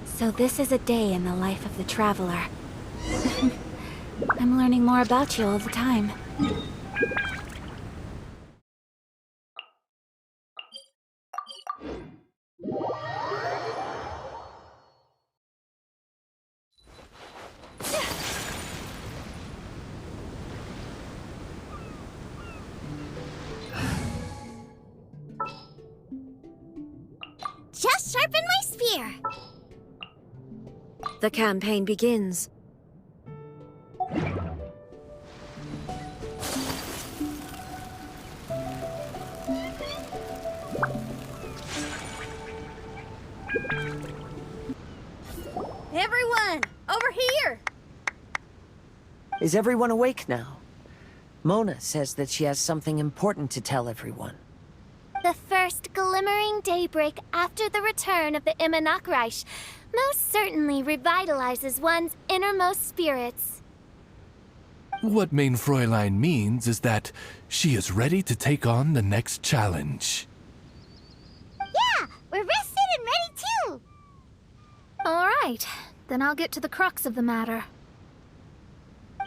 So this is a day in the life of the Traveler. I'm learning more about you all the time. Just sharpen my spear. The campaign begins. Everyone, over here! Is everyone awake now? Mona says that she has something important to tell everyone. The first glimmering daybreak after the return of the mirage most certainly revitalizes one's innermost spirits. What Main Fräulein means is that she is ready to take on the next challenge. Yeah, we're rested and ready too! Alright, then I'll get to the crux of the matter.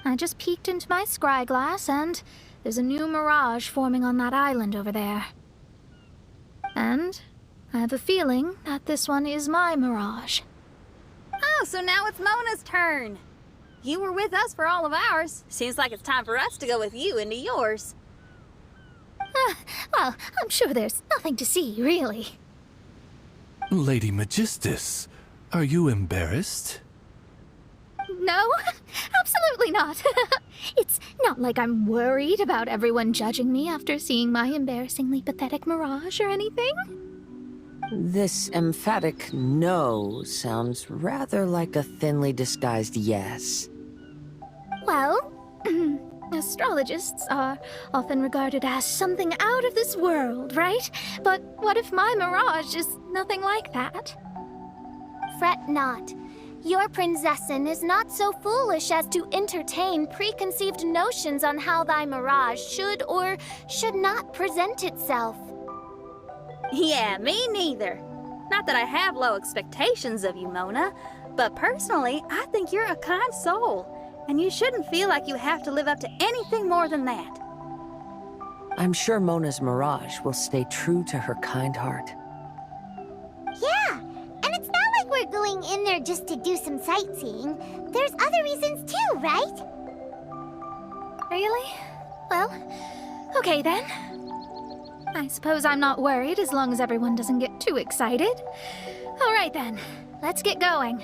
I just peeked into my scry glass and there's a new mirage forming on that island over there. And I have a feeling that this one is my mirage. Oh, so now it's Mona's turn. You were with us for all of ours. Seems like it's time for us to go with you into yours. Well, I'm sure there's nothing to see, really. Lady Magistus, are you embarrassed? No, absolutely not. It's not like I'm worried about everyone judging me after seeing my embarrassingly pathetic mirage or anything. This emphatic no sounds rather like a thinly disguised yes. Well, astrologists are often regarded as something out of this world, right? But what if my mirage is nothing like that? Fret not. Your prinzessin is not so foolish as to entertain preconceived notions on how thy mirage should or should not present itself. Yeah, me neither. Not that I have low expectations of you, Mona, but personally, I think you're a kind soul, and you shouldn't feel like you have to live up to anything more than that. I'm sure Mona's mirage will stay true to her kind heart. Yeah, and it's not like we're going in there just to do some sightseeing. There's other reasons too, right? Really? Well, okay then. I suppose I'm not worried as long as everyone doesn't get too excited. All right then, let's get going.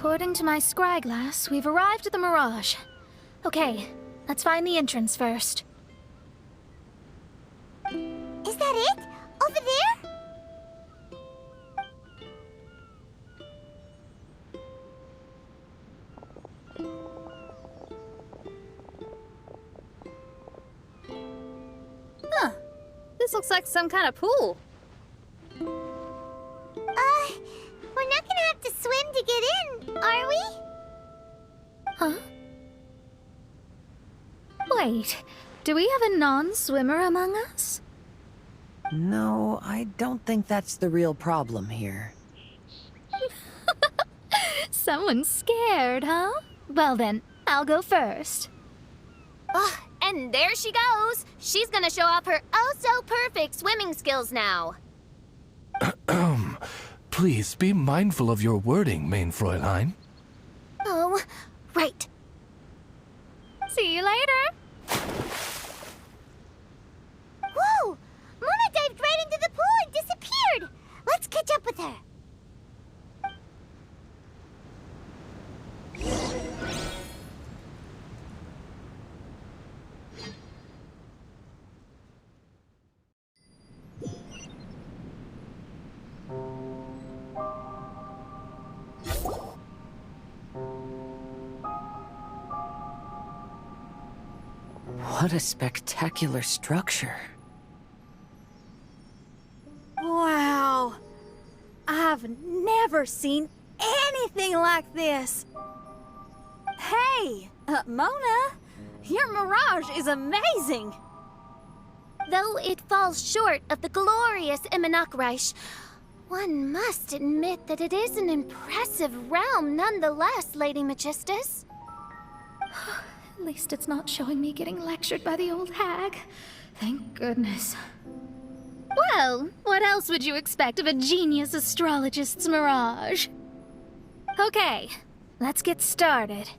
According to my scryglass, we've arrived at the mirage. Okay, let's find the entrance first. Is that it? Over there? Huh. This looks like some kind of pool. We're not gonna have to swim to get in, are we? Huh? Wait, do we have a non-swimmer among us? No, I don't think that's the real problem here. Someone's scared, huh? Well then, I'll go first. And there she goes. She's gonna show off her oh-so-perfect swimming skills now. Please be mindful of your wording, main Fräulein. Oh, right. See you later! Whoa! Mona dived right into the pool and disappeared! Let's catch up with her. What a spectacular structure. Wow. I've never seen anything like this. Hey, Mona, your mirage is amazing. Though it falls short of the glorious Immunakreich, one must admit that it is an impressive realm nonetheless, Lady Magistus. At least it's not showing me getting lectured by the old hag. Thank goodness. Well, what else would you expect of a genius astrologist's mirage? Okay, let's get started.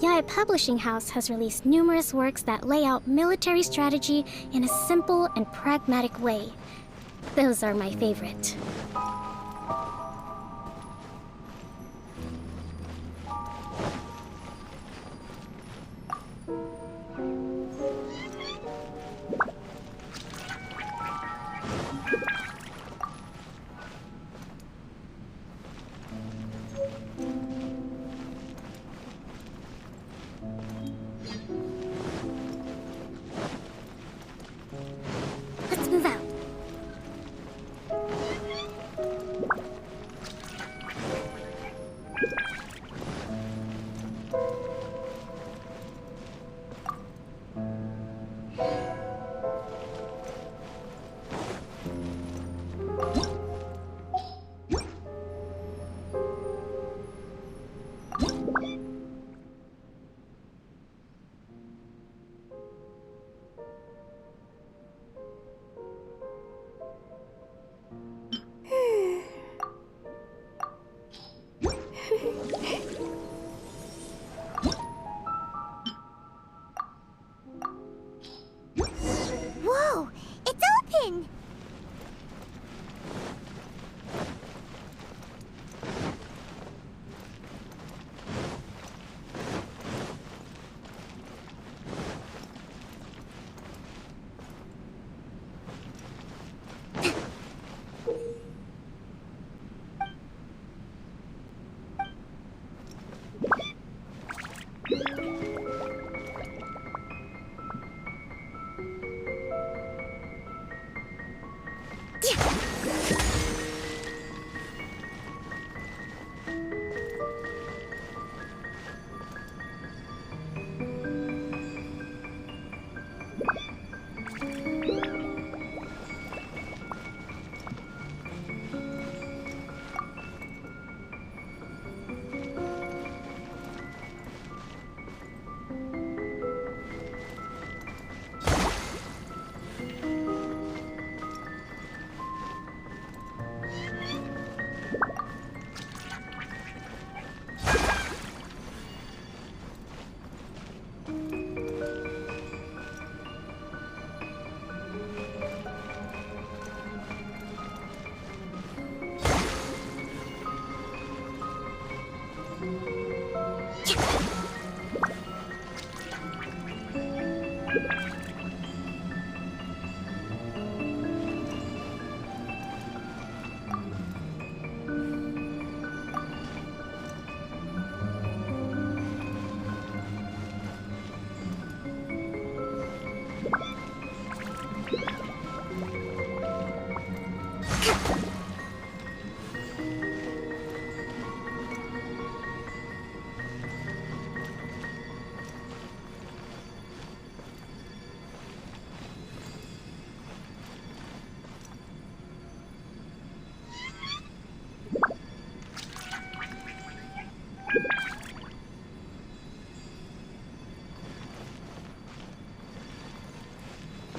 Yaya Publishing House has released numerous works that lay out military strategy in a simple and pragmatic way. Those are my favorite. Let's move out.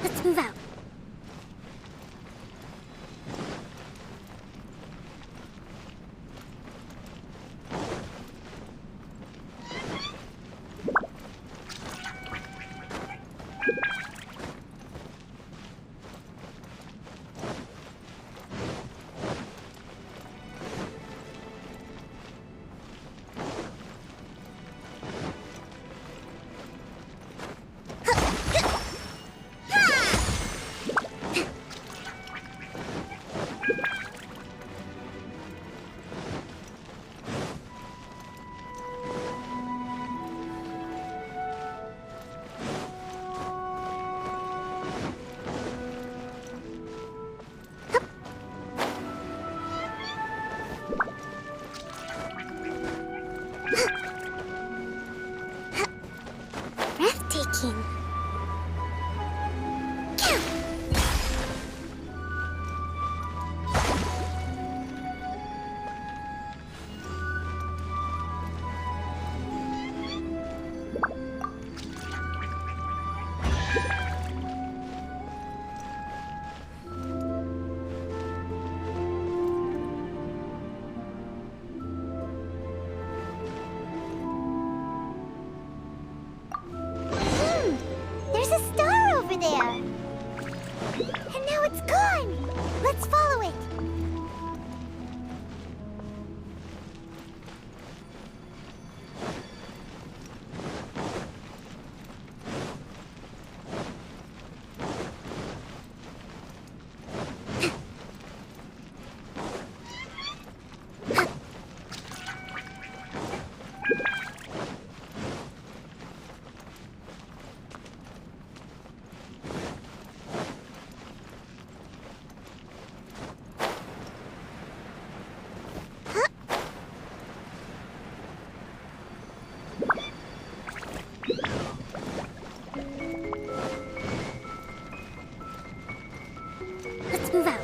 Let's move out. Breathtaking. There's a star over there. And now it's gone. Let's follow it. Let's move out.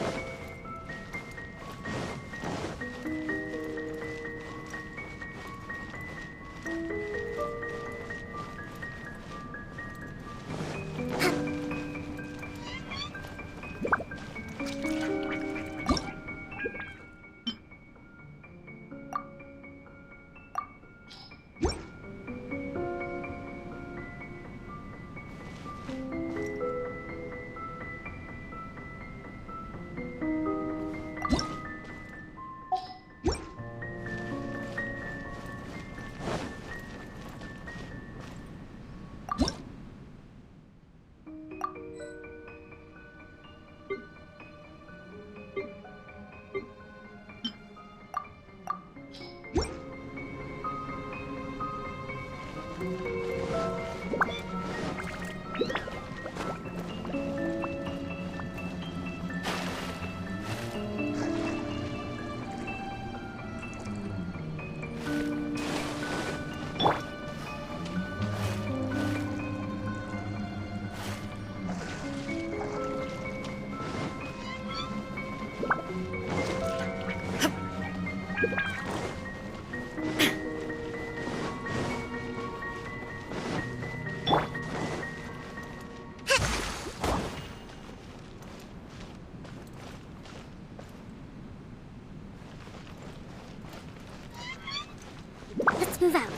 Let's move out.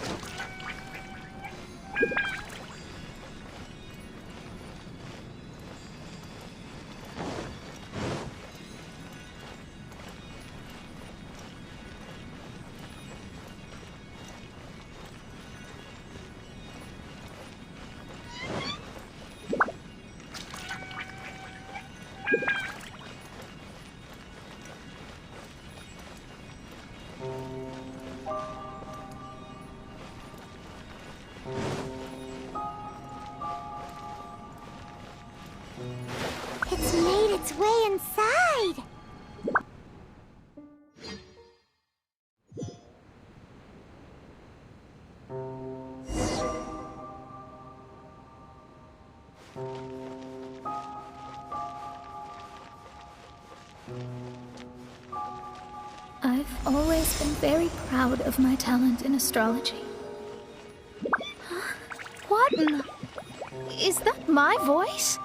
I've always been very proud of my talent in astrology. Huh? What in the... Is that my voice?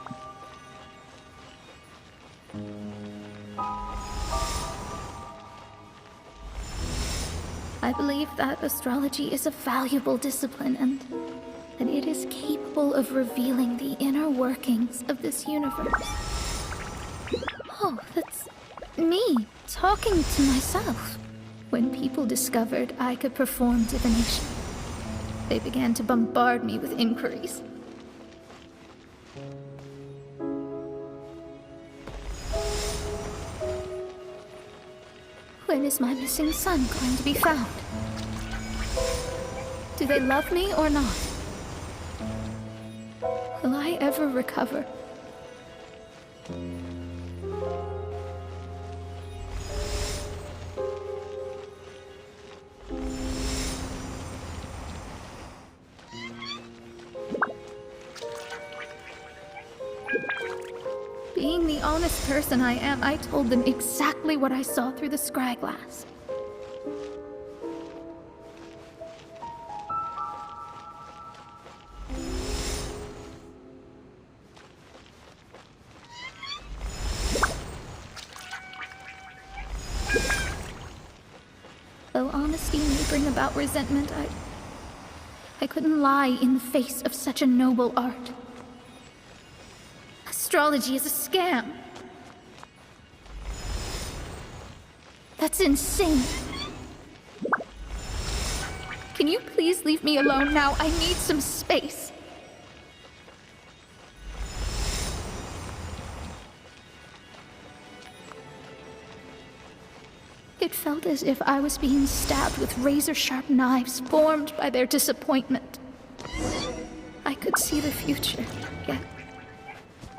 I believe that astrology is a valuable discipline and that it is capable of revealing the inner workings of this universe. Oh, that's me talking to myself. When people discovered I could perform divination, they began to bombard me with inquiries. When is my missing son going to be found? Do they love me or not? Will I ever recover? Being the honest person I am, I told them exactly what I saw through the scry glass. Though honesty may bring about resentment, I couldn't lie in the face of such a noble art. Astrology is a scam. That's insane. Can you please leave me alone now? I need some space. It felt as if I was being stabbed with razor-sharp knives formed by their disappointment. I could see the future, yet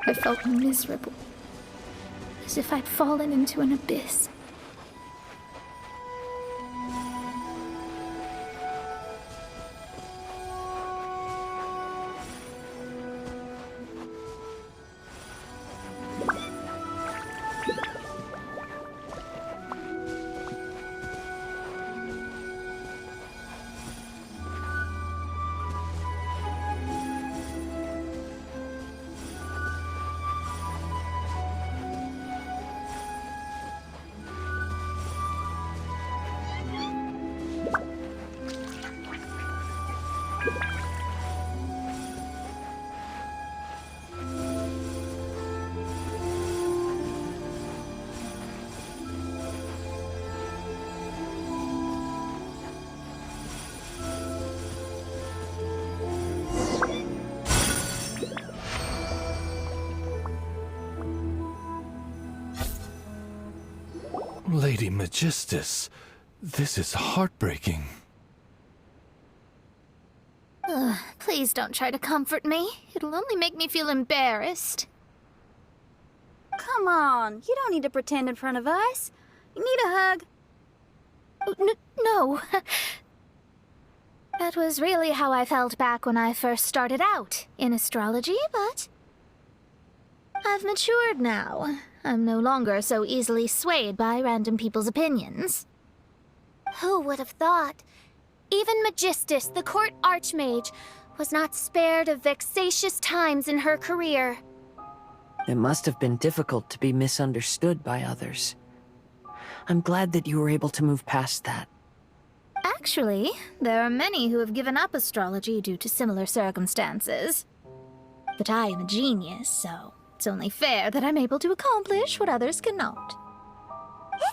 I felt miserable, as if I'd fallen into an abyss. Lady Magistus, this is heartbreaking. Please don't try to comfort me. It'll only make me feel embarrassed. Come on, you don't need to pretend in front of us. You need a hug. No. That was really how I felt back when I first started out in astrology, but I've matured now. I'm no longer so easily swayed by random people's opinions. Who would have thought? Even Magistus, the court archmage, was not spared of vexatious times in her career. It must have been difficult to be misunderstood by others. I'm glad that you were able to move past that. Actually, there are many who have given up astrology due to similar circumstances. But I am a genius, so it's only fair that I'm able to accomplish what others cannot.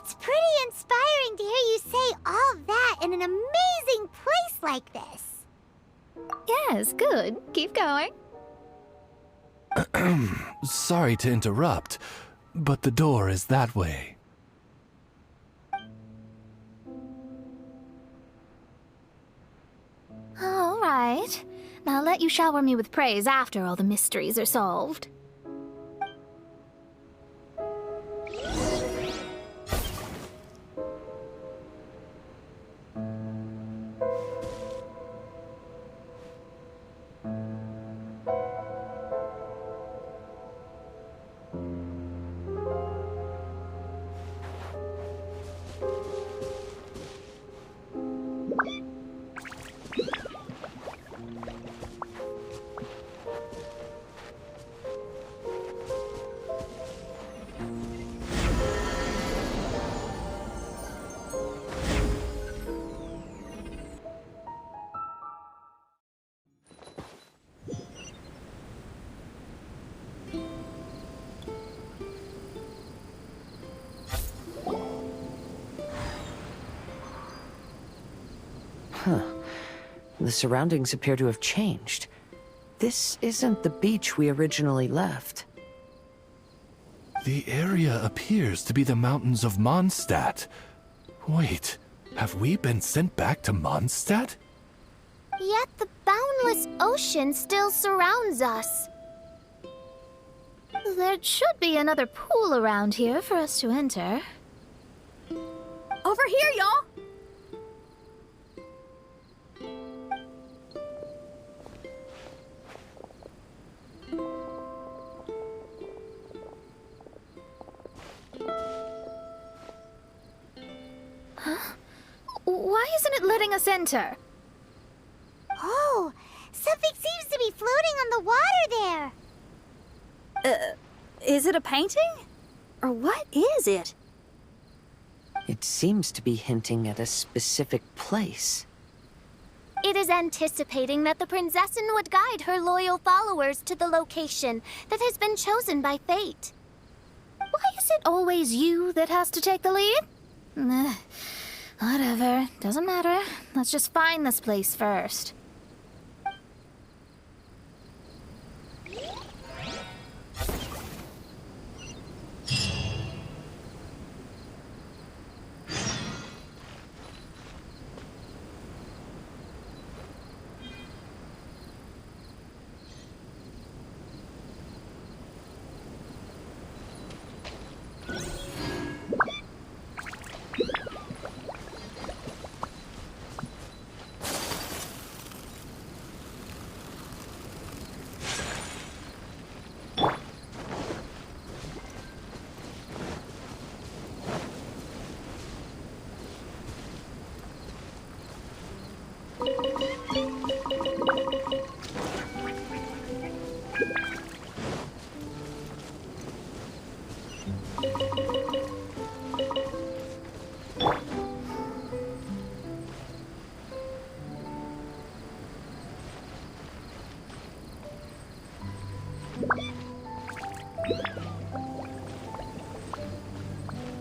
It's pretty inspiring to hear you say all that in an amazing place like this. Yes, good. Keep going. Sorry to interrupt, but the door is that way. All right. I'll let you shower me with praise after all the mysteries are solved. The surroundings appear to have changed. This isn't the beach we originally left. The area appears to be the mountains of Mondstadt. Wait, have we been sent back to Mondstadt? Yet the boundless ocean still surrounds us. There should be another pool around here for us to enter. Over here, y'all! Why isn't it letting us enter? Oh, something seems to be floating on the water there. Is it a painting? Or what is it? It seems to be hinting at a specific place. It is anticipating that the Prinzessin would guide her loyal followers to the location that has been chosen by fate. Why is it always you that has to take the lead? Whatever, doesn't matter. Let's just find this place first.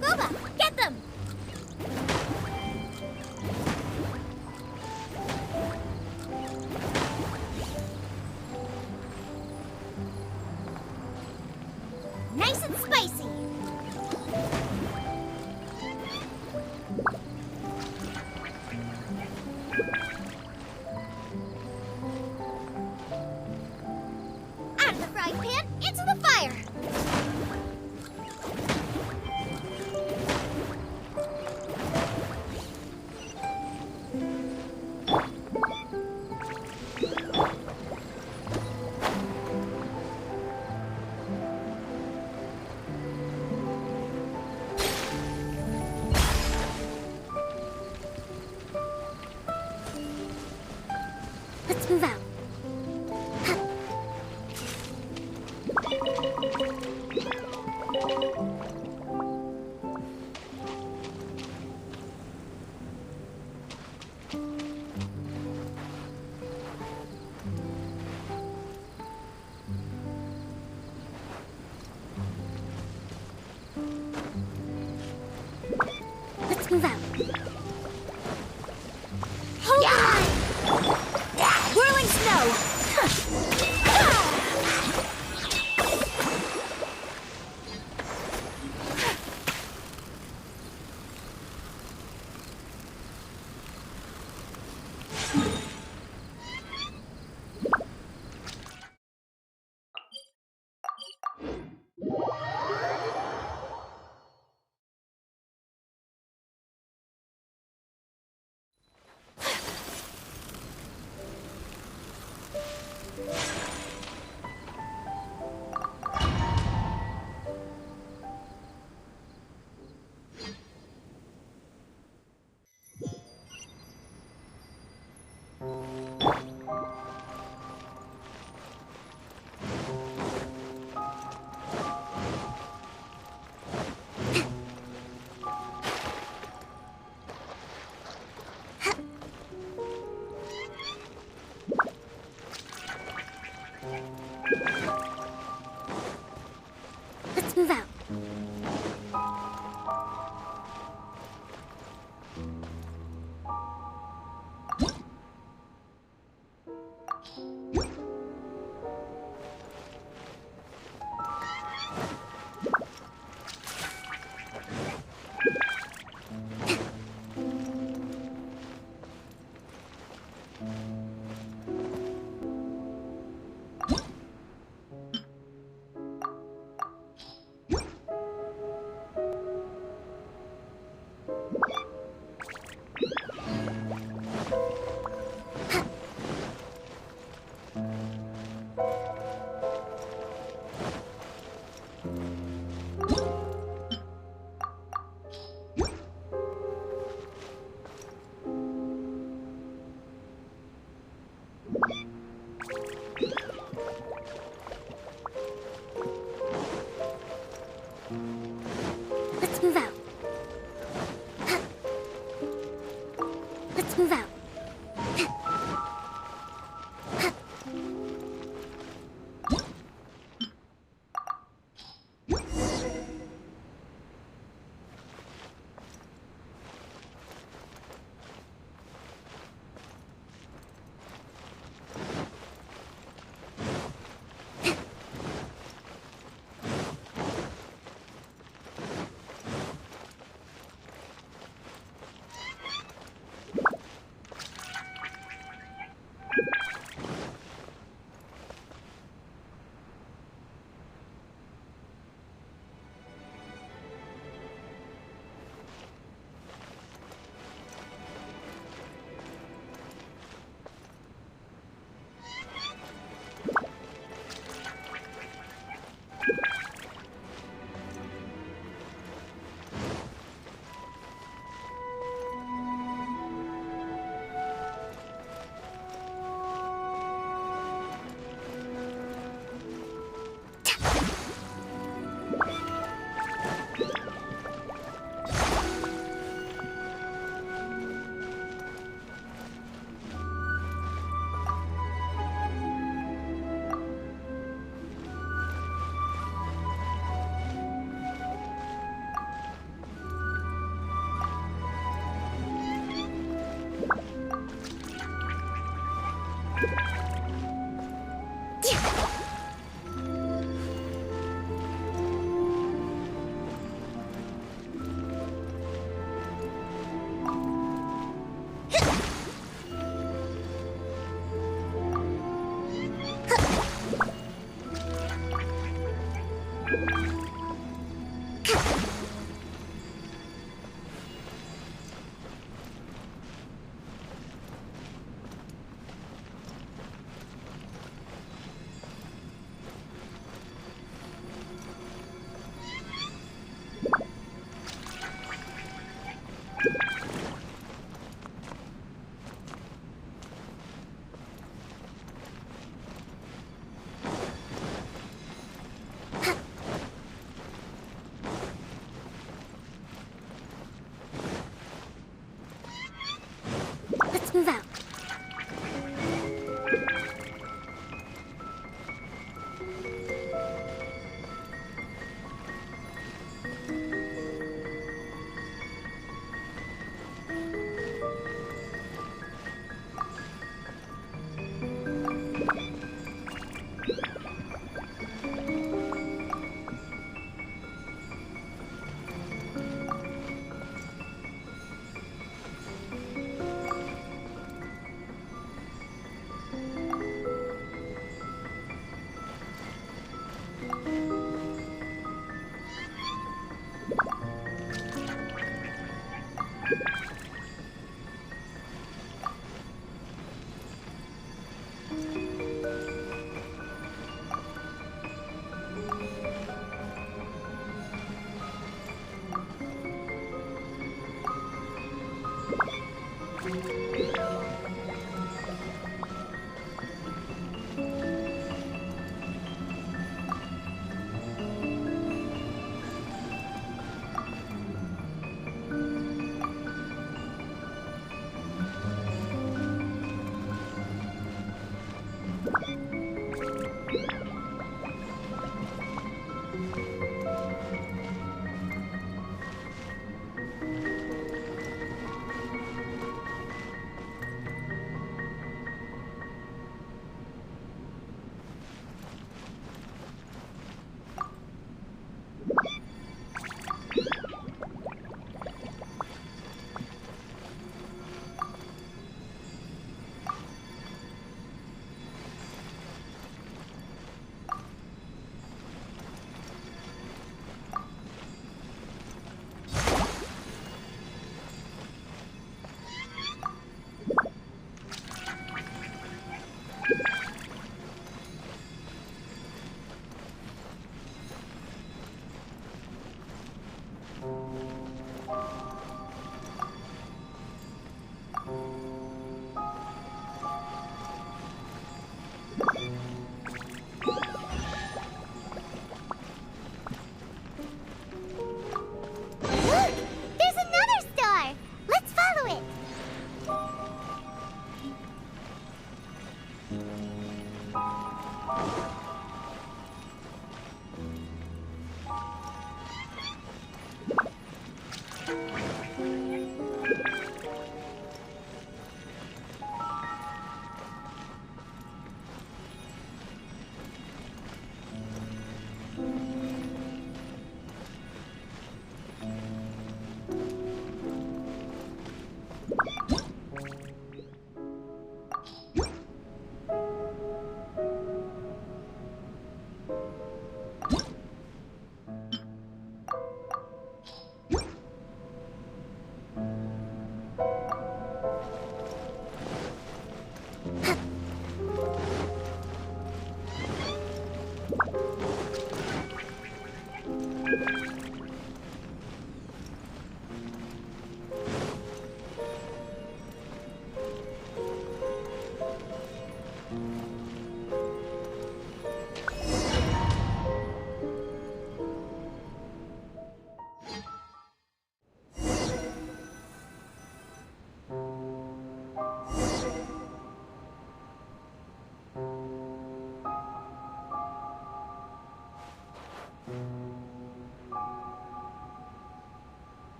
Booba, get them! Nice and spicy. Out of the frying pan, into the fire. Let's move out. Let's move out. Whirling snow! Let's move out. Let's move out.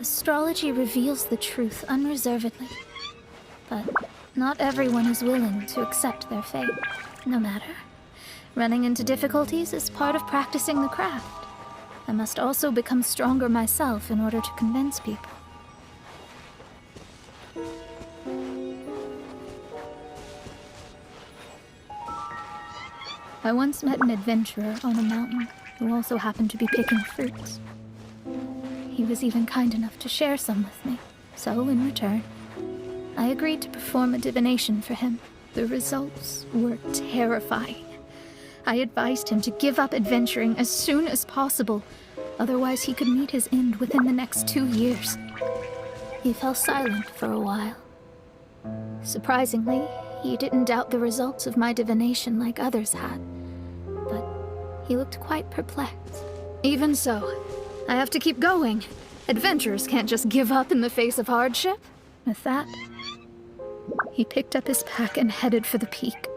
Astrology reveals the truth unreservedly, but not everyone is willing to accept their fate. No matter. Running into difficulties is part of practicing the craft. I must also become stronger myself in order to convince people. I once met an adventurer on a mountain who also happened to be picking fruits. He was even kind enough to share some with me, so in return, I agreed to perform a divination for him. The results were terrifying. I advised him to give up adventuring as soon as possible, otherwise he could meet his end within the next 2 years. He fell silent for a while. Surprisingly, he didn't doubt the results of my divination like others had, but he looked quite perplexed. Even so, I have to keep going. Adventurers can't just give up in the face of hardship. With that, he picked up his pack and headed for the peak.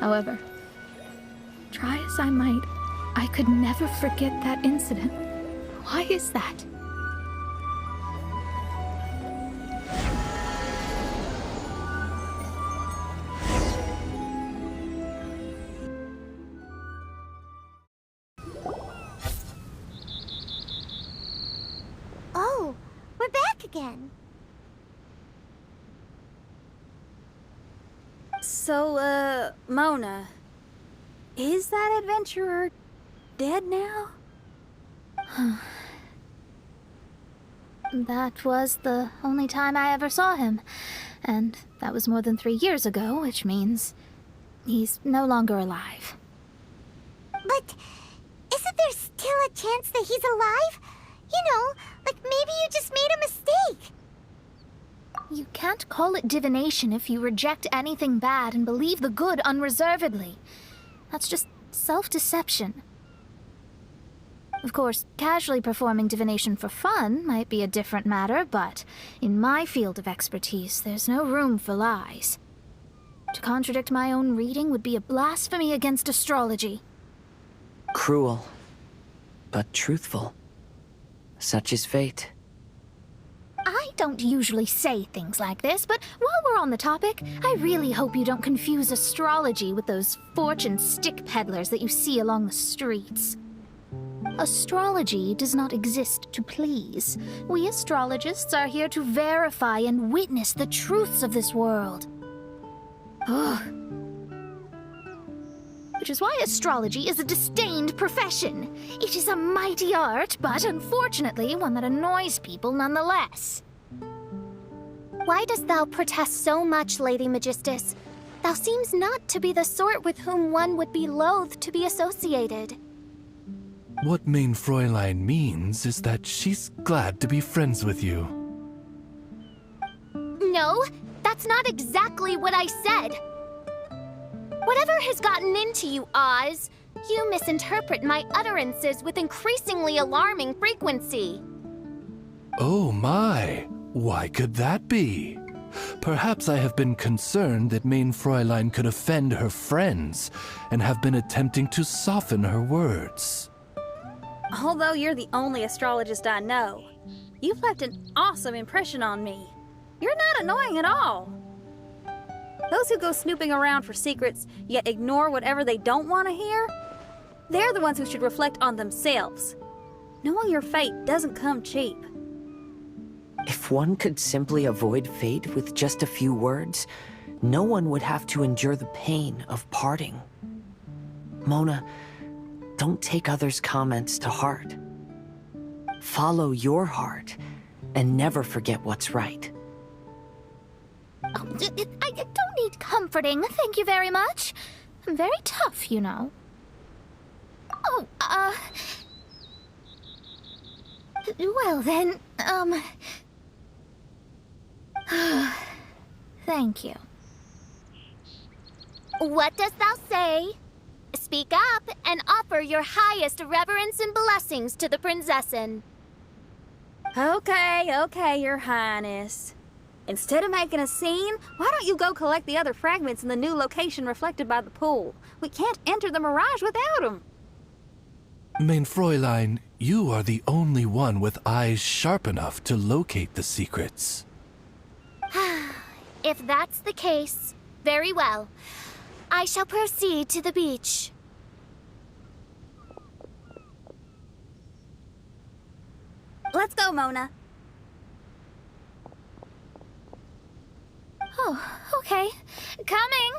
However, try as I might, I could never forget that incident. Why is that? Oh, we're back again. So, Mona, is that adventurer dead now? That was the only time I ever saw him, and that was more than 3 years ago, which means he's no longer alive. But isn't there still a chance that he's alive? You know, like maybe you just made a mistake. You can't call it divination if you reject anything bad and believe the good unreservedly. That's just self-deception. Of course, casually performing divination for fun might be a different matter, but in my field of expertise, there's no room for lies. To contradict my own reading would be a blasphemy against astrology. Cruel, but truthful. Such is fate. I don't usually say things like this, but while we're on the topic, I really hope you don't confuse astrology with those fortune stick peddlers that you see along the streets. Astrology does not exist to please. We astrologists are here to verify and witness the truths of this world. Ugh. Which is why astrology is a disdained profession. It is a mighty art, but unfortunately one that annoys people nonetheless. Why dost thou protest so much, Lady Magistus? Thou seems not to be the sort with whom one would be loath to be associated. What Mein Fräulein means is that she's glad to be friends with you. No, that's not exactly what I said. Whatever has gotten into you, Oz, you misinterpret my utterances with increasingly alarming frequency. Oh my, why could that be? Perhaps I have been concerned that Mein Fräulein could offend her friends and have been attempting to soften her words. Although you're the only astrologist I know, you've left an awesome impression on me. You're not annoying at all. Those who go snooping around for secrets, yet ignore whatever they don't want to hear, they're the ones who should reflect on themselves. Knowing your fate doesn't come cheap. If one could simply avoid fate with just a few words, no one would have to endure the pain of parting. Mona, don't take others' comments to heart. Follow your heart, and never forget what's right. Oh, I don't need comforting, thank you very much. I'm very tough, you know. Oh, well then, thank you. What dost thou say? Speak up and offer your highest reverence and blessings to the Prinzessin. Okay, Your Highness. Instead of making a scene, why don't you go collect the other fragments in the new location reflected by the pool? We can't enter the mirage without them. Mein Fräulein, you are the only one with eyes sharp enough to locate the secrets. If that's the case, very well. I shall proceed to the beach. Let's go, Mona. Oh, okay. Coming!